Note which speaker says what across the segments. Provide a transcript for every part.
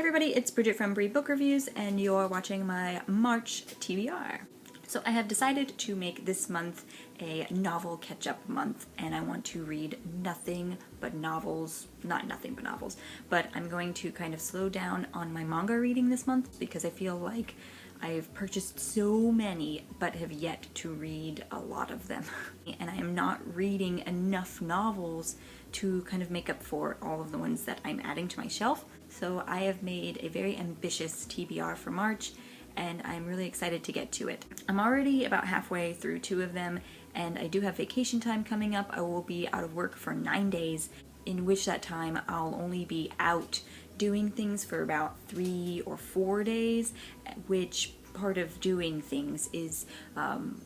Speaker 1: everybody, it's Bridget from Bree Book Reviews, and you're watching my March TBR. So I have decided to make this month a novel catch-up month, and I want to read nothing but novels. Not nothing but novels, but I'm going to kind of slow down on my manga reading this month because I feel like I've purchased so many but have yet to read a lot of them. And I am not reading enough novels to kind of make up for all of the ones that I'm adding to my shelf. So I have made a very ambitious TBR for March, and I'm really excited to get to it. I'm already about halfway through 2 of them, and I do have vacation time coming up. I will be out of work for 9 days, in which that time I'll only be out doing things for about 3 or 4 days, which part of doing things is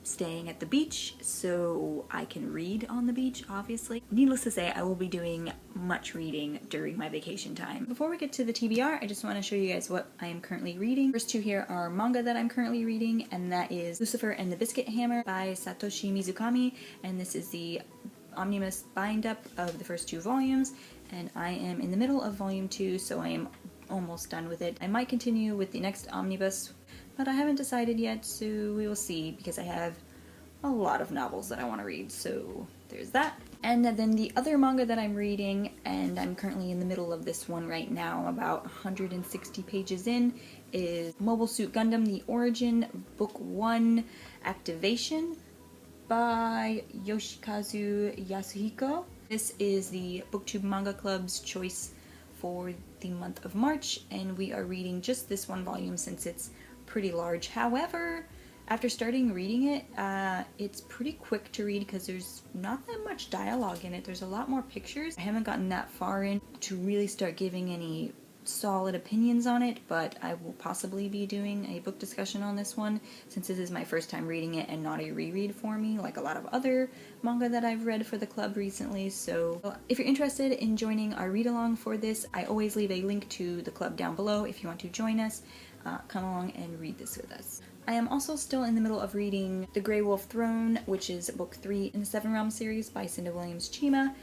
Speaker 1: staying at the beach so I can read on the beach, obviously. Needless to say, I will be doing much reading during my vacation time. Before we get to the TBR, I just want to show you guys what I am currently reading. First 2 here are manga that I'm currently reading, and that is Lucifer and the Biscuit Hammer by Satoshi Mizukami, and this is the omnibus bind-up of the first 2 volumes, and I am in the middle of volume 2, so I am almost done with it. I might continue with the next omnibus, but I haven't decided yet, so we will see, because I have a lot of novels that I want to read, so there's that. And then the other manga that I'm reading, and I'm currently in the middle of this one right now, about 160 pages in, is Mobile Suit Gundam: The Origin, Book 1, Activation by Yoshikazu Yasuhiko. This is the BookTube Manga Club's choice for the month of March, and we are reading just this one volume since it's pretty large. However, after starting reading it, it's pretty quick to read because there's not that much dialogue in it. There's a lot more pictures. I haven't gotten that far in to really start giving any solid opinions on it, but I will possibly be doing a book discussion on this one since this is my first time reading it and not a reread for me like a lot of other manga that I've read for the club recently. So if you're interested in joining our read-along for this, I always leave a link to the club down below if you want to join us. Come along and read this with us. I am also still in the middle of reading The Grey Wolf Throne, which is book 3 in the 7 Realms series by Cinda Williams Chima,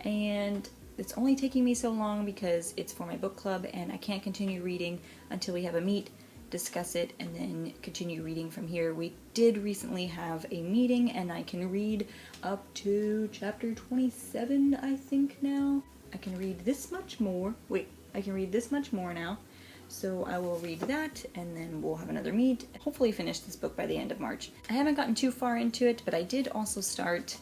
Speaker 1: and it's only taking me so long because it's for my book club and I can't continue reading until we have a meet, discuss it, and then continue reading from here. We did recently have a meeting and I can read up to chapter 27, I think now. I can read this much more. Wait, I can read this much more now. So I will read that, and then we'll have another meet. Hopefully finish this book by the end of March. I haven't gotten too far into it, but I did also start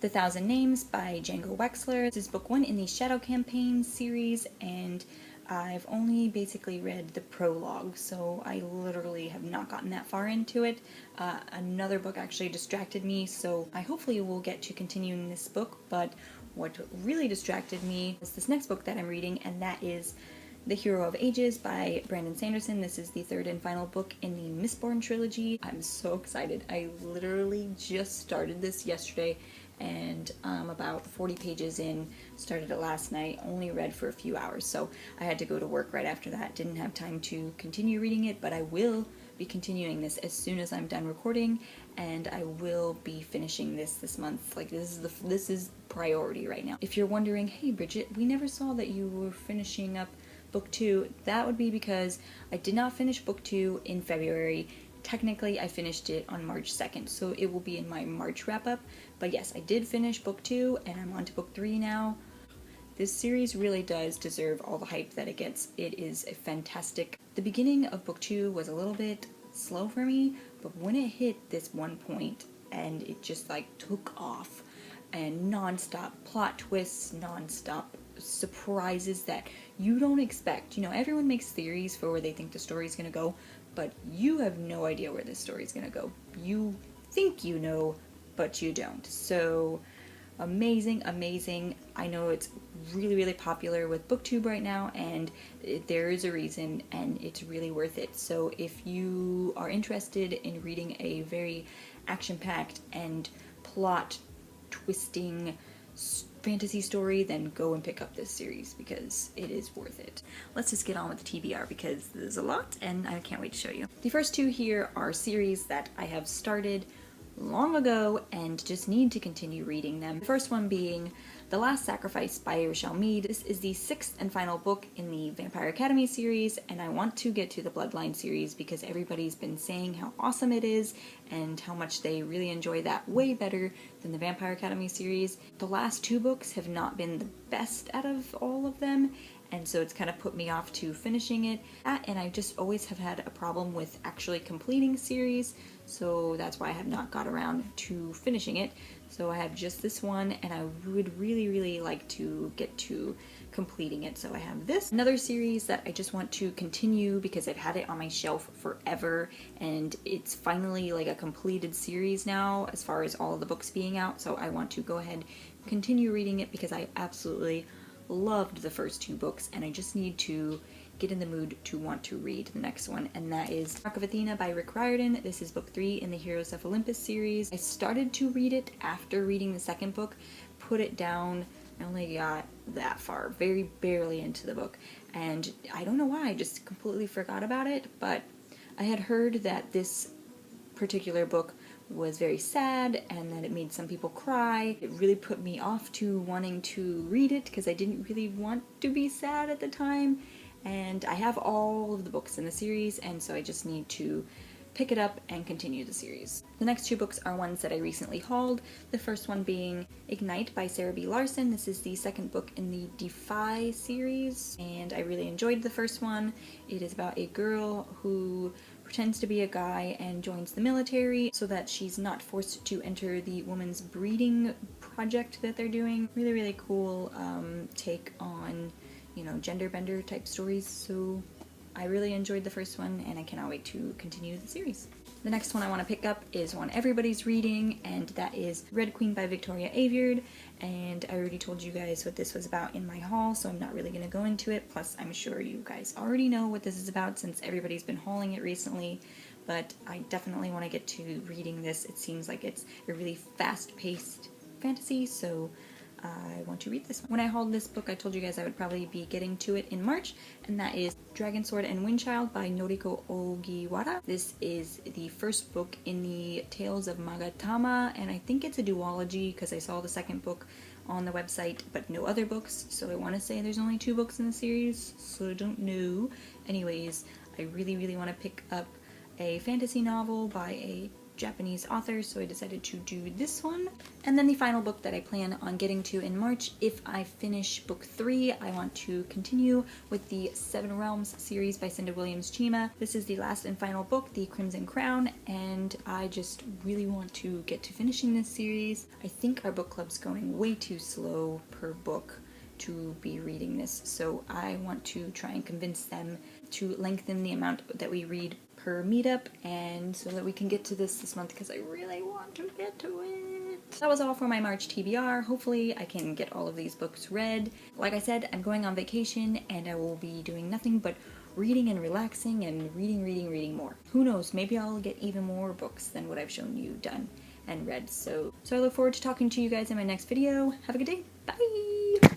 Speaker 1: The Thousand Names by Django Wexler. This is book 1 in the Shadow Campaign series, and I've only basically read the prologue, so I literally have not gotten that far into it. Another book actually distracted me, so I hopefully will get to continuing this book, but what really distracted me is this next book that I'm reading, and that is The Hero of Ages by Brandon Sanderson. This is the 3rd and final book in the Mistborn trilogy. I'm so excited. I literally just started this yesterday and I'm about 40 pages in, started it last night, only read for a few hours, so I had to go to work right after that. Didn't have time to continue reading it, but I will be continuing this as soon as I'm done recording, and I will be finishing this month. Like, this is priority right now. If you're wondering, hey Bridget, we never saw that you were finishing up book 2, that would be because I did not finish book 2 in February. Technically, I finished it on March 2nd, so it will be in my March wrap-up. But yes, I did finish book 2, and I'm on to book 3 now. This series really does deserve all the hype that it gets. It is a fantastic. The beginning of book 2 was a little bit slow for me, but when it hit this one point, and it just like took off, and non-stop plot twists, non-stop surprises that you don't expect. You know, everyone makes theories for where they think the story's gonna go, but you have no idea where this story's gonna go. You think you know, but you don't. So amazing, amazing. I know it's really, really popular with BookTube right now, and there is a reason, and it's really worth it. So if you are interested in reading a very action-packed and plot-twisting fantasy story, then go and pick up this series because it is worth it. Let's just get on with the TBR because there's a lot and I can't wait to show you. The first 2 here are series that I have started long ago and just need to continue reading them. The first one being The Last Sacrifice by Rochelle Mead. This is the 6th and final book in the Vampire Academy series, and I want to get to the Bloodline series because everybody's been saying how awesome it is and how much they really enjoy that way better than the Vampire Academy series. The last 2 books have not been the best out of all of them, and so it's kind of put me off to finishing it. And I just always have had a problem with actually completing series, so that's why I have not got around to finishing it. So I have just this one, and I would really like to get to completing it. So I have this. Another series that I just want to continue because I've had it on my shelf forever, and it's finally like a completed series now as far as all of the books being out. So I want to go ahead and continue reading it because I absolutely loved the first 2 books, and I just need to get in the mood to want to read the next one, and that is Mark of Athena by Rick Riordan. This is book 3 in the Heroes of Olympus series. I started to read it after reading the second book, put it down. I only got that far, very barely into the book, and I don't know why, I just completely forgot about it, but I had heard that this particular book was very sad and that it made some people cry. It really put me off to wanting to read it because I didn't really want to be sad at the time. And I have all of the books in the series, and so I just need to pick it up and continue the series. The next 2 books are ones that I recently hauled. The first one being Ignite by Sarah B. Larson. This is the 2nd book in the Defy series, and I really enjoyed the first one. It is about a girl who pretends to be a guy and joins the military so that she's not forced to enter the women's breeding project that they're doing. Really cool take on, you know, gender bender type stories. So I really enjoyed the first one, and I cannot wait to continue the series. The next one I want to pick up is one everybody's reading, and that is Red Queen by Victoria Aveyard. And I already told you guys what this was about in my haul, so I'm not really going to go into it. Plus, I'm sure you guys already know what this is about since everybody's been hauling it recently. But I definitely want to get to reading this. It seems like it's a really fast-paced fantasy, so I want to read this one. When I hauled this book, I told you guys I would probably be getting to it in March, and that is Dragon Sword and Windchild by Noriko Ogiwara. This is the first book in the Tales of Magatama, and I think it's a duology because I saw the second book on the website, but no other books, so I want to say there's only 2 books in the series, so I don't know. Anyways, I really want to pick up a fantasy novel by a Japanese author, so I decided to do this one. And then the final book that I plan on getting to in March, if I finish book 3, I want to continue with the 7 Realms series by Cinda Williams Chima. This is the last and final book, The Crimson Crown, and I just really want to get to finishing this series. I think our book club's going way too slow per book to be reading this, so I want to try and convince them to lengthen the amount that we read per meetup, and so that we can get to this month because I really want to get to it. That was all for my March TBR. Hopefully I can get all of these books read. Like I said, I'm going on vacation and I will be doing nothing but reading and relaxing and reading more. Who knows, maybe I'll get even more books than what I've shown you done and read. So I look forward to talking to you guys in my next video. Have a good day. Bye!